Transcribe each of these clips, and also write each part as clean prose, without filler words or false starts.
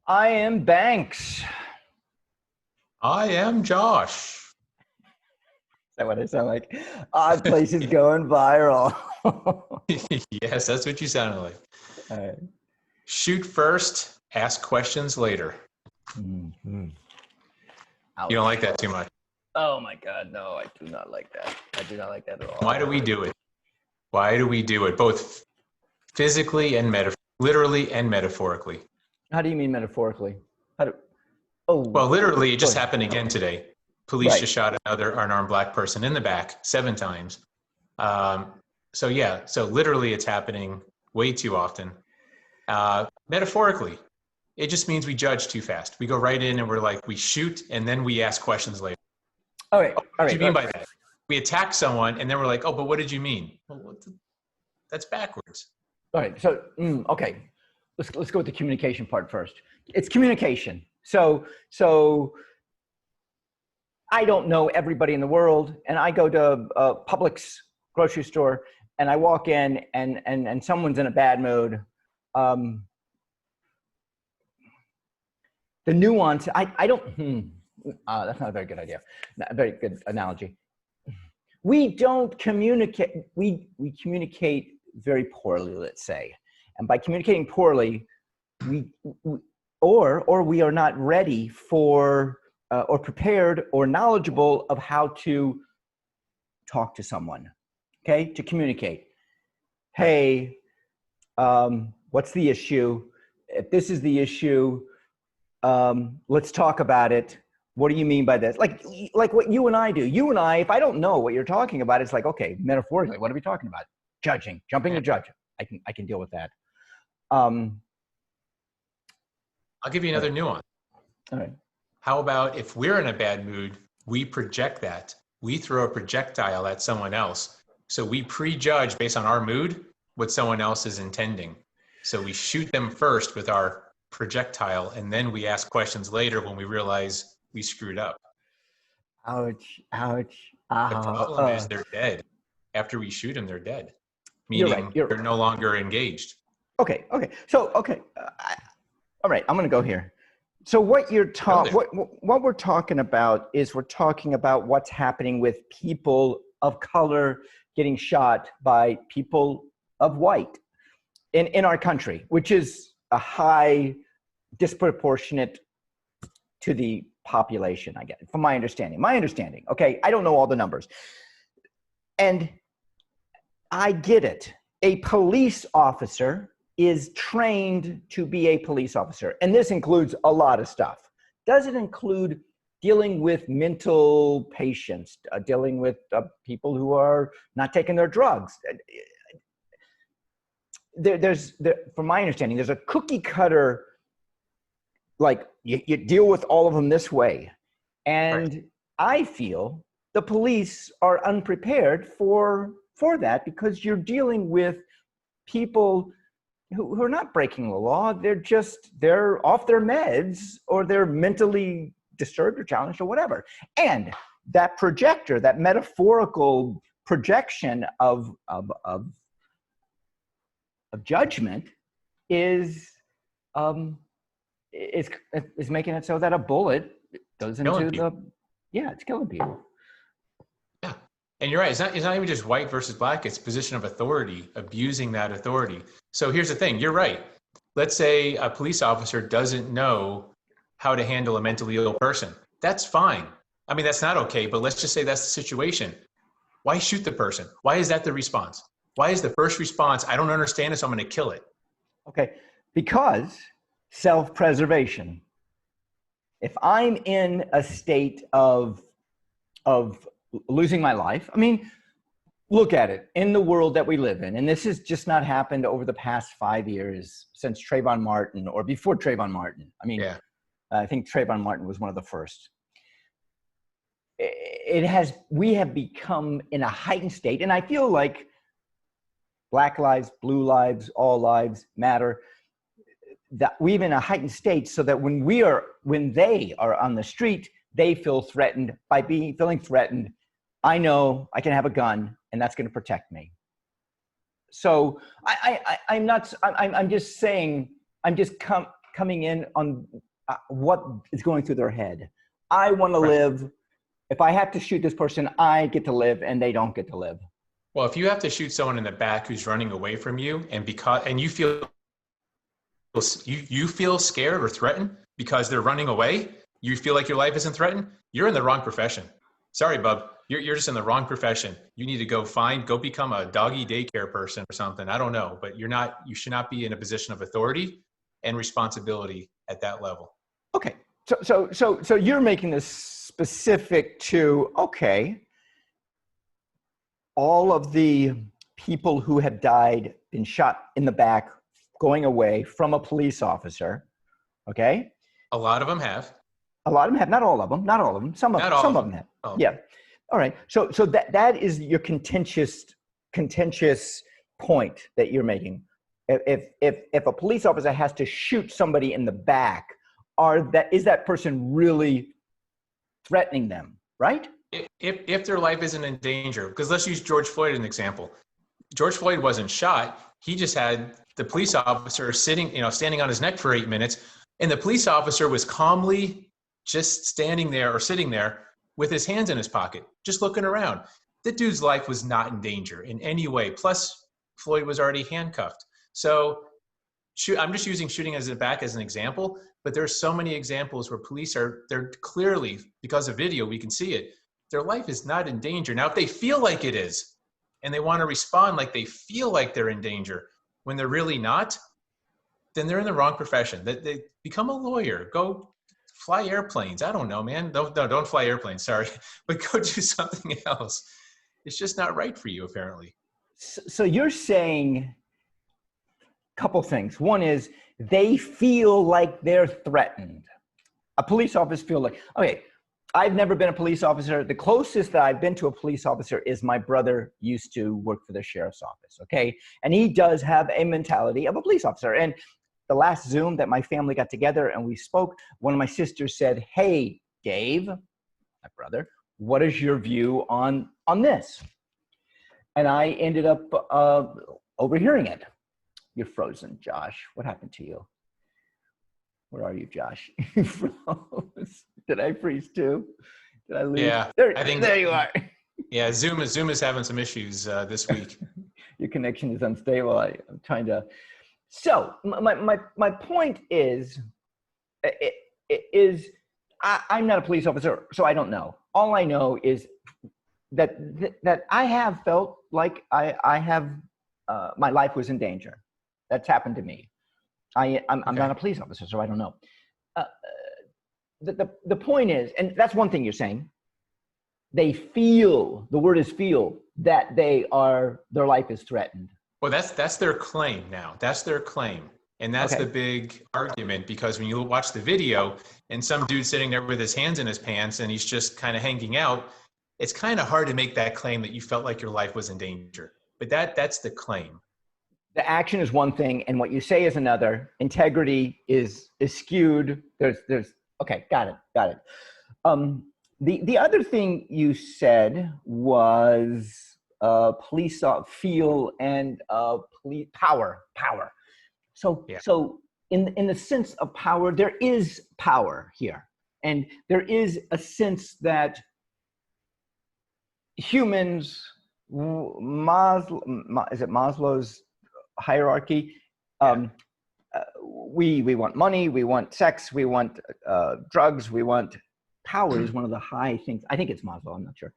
I am Banks. Is I am Josh. that what I sound like? Odd Places going viral. All Yes, that's what you sounded like. right. Shoot first, ask questions later. Mhm. You don't Ouch. like that too much. Oh my God, no, I do not like that. I do not like that at all. Why do we do it? Why do we do it? Both physically and literally and metaphorically. How do you mean metaphorically? How do? Oh, Well, literally, it go just ahead. happened again today. Police Right. just shot another unarmed black person in the back 7 times. So literally, it's happening way too often. Metaphorically, it just means we judge too fast. We go right in and we're like, we shoot and then we ask questions later. All right. Oh, All what do right. you mean by that? We attack someone and then we're like, oh, but what did you mean? Well, that's backwards. All right. So, okay. Let's go with the communication part first. It's communication. So I don't know everybody in the world, and I go to Publix grocery store, and I walk in, and someone's in a bad mood. Um, the nuance, I don't. That's not a very good idea. Not a very good analogy. We don't communicate. We communicate very poorly, let's say, and by communicating poorly, we or we are not ready for or prepared or knowledgeable of how to talk to someone, okay, to communicate. Hey, what's the issue? If this is the issue, let's talk about it. What do you mean by this? Like what you and I do. You and I, if I don't know what you're talking about, it's like, okay, metaphorically, what are we talking about? Judging, jumping to judge. I can deal with that. I'll give you another nuance. All right. How about if we're in a bad mood, we project that. We throw a projectile at someone else. So we prejudge based on our mood what someone else is intending. So we shoot them first with our projectile, and then we ask questions later when we realize we screwed up. Ouch, ouch. The problem is they're dead. After we shoot them, they're dead. You're Meaning right. they're no longer engaged. Okay. So, okay. All right, I'm going to go here. So what what we're talking about is we're talking about what's happening with people of color getting shot by people of white in our country, which is a high disproportionate to the population, I guess, from my understanding. Okay, I don't know all the numbers. And I get it. A police officer is trained to be a police officer. And this includes a lot of stuff. Does it include dealing with mental patients, dealing with people who are not taking their drugs? From my understanding, there's a cookie cutter, like you deal with all of them this way. And right. I feel the police are unprepared for that because you're dealing with people who are not breaking the law. They're off their meds, or they're mentally disturbed or challenged or whatever. And that projector, that metaphorical projection of judgment is making it so that a bullet goes into it's killing people. Yeah. And you're right. It's not even just white versus black. It's position of authority, abusing that authority. So here's the thing. You're right. Let's say a police officer doesn't know how to handle a mentally ill person. That's fine. I mean, that's not okay, but let's just say that's the situation. Why shoot the person? Why is that the response? Why is the first response, I don't understand it, so I'm going to kill it? Okay. Because self-preservation. If I'm in a state of losing my life, I mean, look at it in the world that we live in. And this has just not happened over the past 5 years since Trayvon Martin or before Trayvon Martin. I mean, I think Trayvon Martin was one of the first. We have become in a heightened state. And I feel like Black lives, blue lives, all lives matter. That we're in a heightened state so that when they are on the street, they feel threatened. By feeling threatened, I know I can have a gun and that's going to protect me. So I'm just saying, coming in on what is going through their head. I want to Right. live. If I have to shoot this person, I get to live and they don't get to live. Well, if you have to shoot someone in the back who's running away from you and you feel scared or threatened because they're running away, you feel like your life isn't threatened, you're in the wrong profession. Sorry, bub. You're just in the wrong profession. You need to go become a doggy daycare person or something. I don't know, but you should not be in a position of authority and responsibility at that level. Okay. So you're making this specific to, okay, all of the people who have died, been shot in the back, going away from a police officer. Okay. A lot of them have. A lot of them have, not all of them, some of them have. Oh. Yeah. All right. So that is your contentious point that you're making. If a police officer has to shoot somebody in the back, is that person really threatening them, right? If their life isn't in danger, because let's use George Floyd as an example. George Floyd wasn't shot. He just had the police officer standing on his neck for 8 minutes. And the police officer was calmly just standing there or sitting there with his hands in his pocket, just looking around. The dude's life was not in danger in any way. Plus, Floyd was already handcuffed. So I'm just using shooting as a back as an example, but there's so many examples where police they're clearly, because of video, we can see it, their life is not in danger. Now, if they feel like it is, and they want to respond like they feel like they're in danger when they're really not, then they're in the wrong profession. They become a lawyer, go fly airplanes. I don't know, man. Don't fly airplanes, sorry. But go do something else. It's just not right for you, apparently. So you're saying a couple things. One is they feel like they're threatened. A police officer feel like, okay, I've never been a police officer. The closest that I've been to a police officer is my brother used to work for the sheriff's office, okay? And he does have a mentality of a police officer. And the last Zoom that my family got together and we spoke, one of my sisters said, hey, Dave, my brother, what is your view on this? And I ended up overhearing it. You're frozen, Josh. What happened to you? Where are you, Josh? You froze. Did I freeze too? Did I lose? Yeah, there you are. Yeah, Zoom is having some issues this week. Your connection is unstable. I'm trying to. So my point is, I'm not a police officer, so I don't know. All I know is that I have felt like I have my life was in danger. That's happened to me. I'm not a police officer, so I don't know. The point is, and that's one thing you're saying, they feel, the word is feel, that their life is threatened. Well, that's their claim now. That's their claim. And that's the big argument, because when you watch the video and some dude sitting there with his hands in his pants and he's just kind of hanging out, it's kind of hard to make that claim that you felt like your life was in danger. But that's the claim. The action is one thing, and what you say is another. Integrity is skewed. There's okay, got it. The other thing you said was police feel and police power. So in the sense of power, there is power here, and there is a sense that humans, is it Maslow's hierarchy? We want money, we want sex, we want drugs, we want power is one of the high things. I think it's Maslow, I'm not sure.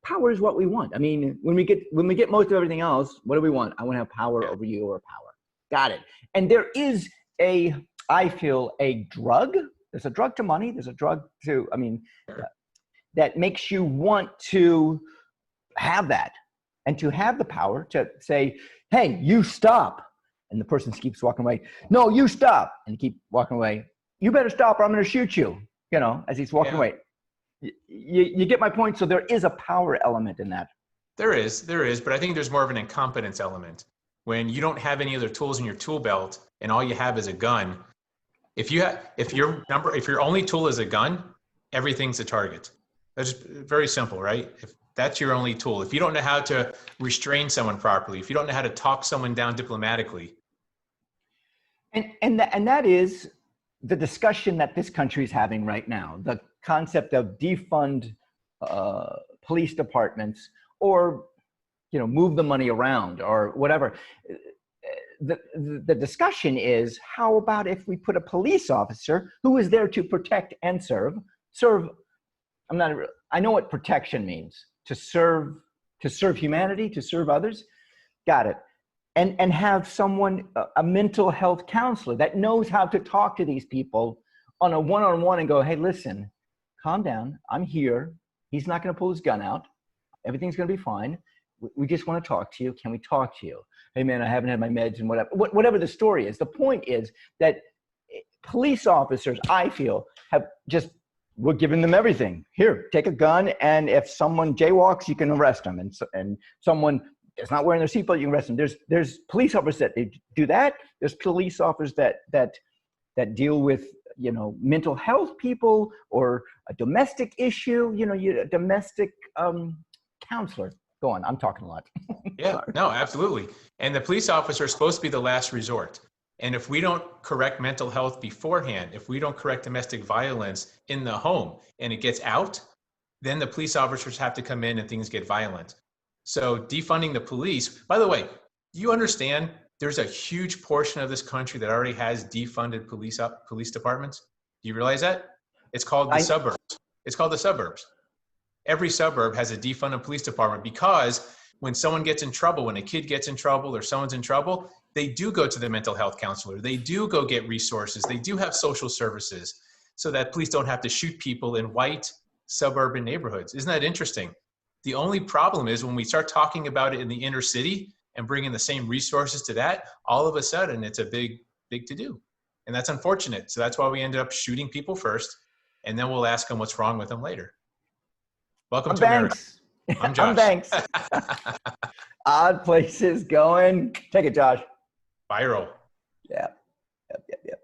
Power is what we want. I mean, when we get most of everything else, what do we want? I want to have power over you, or power. Got it. And there is I feel a drug. There's a drug to money. There's a drug to, that makes you want to have that, and to have the power to say, hey, you stop. And the person keeps walking away. No, you stop. And keep walking away. You better stop or I'm going to shoot you, as he's walking away. You get my point? So there is a power element in that. There is, but I think there's more of an incompetence element. When you don't have any other tools in your tool belt and all you have is a gun, if your only tool is a gun, everything's a target. That's very simple, right? If that's your only tool, if you don't know how to restrain someone properly, if you don't know how to talk someone down diplomatically. And that is the discussion that this country is having right now, the concept of defund police departments, or move the money around or whatever. The discussion is, how about if we put a police officer who is there to protect and serve? I know what protection means. To serve humanity, to serve others. Got it. And have someone, a mental health counselor that knows how to talk to these people on a one-on-one and go, hey, listen, calm down. I'm here. He's not going to pull his gun out. Everything's going to be fine. We just want to talk to you. Can we talk to you? Hey, man, I haven't had my meds and whatever the story is. The point is that police officers, I feel, we're giving them everything. Here, take a gun, and if someone jaywalks, you can arrest them. And someone is not wearing their seatbelt, you can arrest them. There's police officers that they do that. There's police officers that deal with mental health people, or a domestic issue. A domestic counselor. Go on, I'm talking a lot. Yeah, no, absolutely. And the police officer is supposed to be the last resort. And if we don't correct mental health beforehand, if we don't correct domestic violence in the home and it gets out, then the police officers have to come in and things get violent. So defunding the police, by the way, you understand there's a huge portion of this country that already has defunded police departments. Do you realize that? It's called the suburbs. It's called the suburbs. Every suburb has a defunded police department, because when someone gets in trouble, when a kid gets in trouble or someone's in trouble, they do go to the mental health counselor. They do go get resources. They do have social services, so that police don't have to shoot people in white suburban neighborhoods. Isn't that interesting? The only problem is when we start talking about it in the inner city and bringing the same resources to that, all of a sudden it's a big to do. And that's unfortunate. So that's why we ended up shooting people first, and then we'll ask them what's wrong with them later. Welcome to America. I'm Josh. I'm Banks. Odd places going. Take it, Josh. Viral. Yeah. Yep.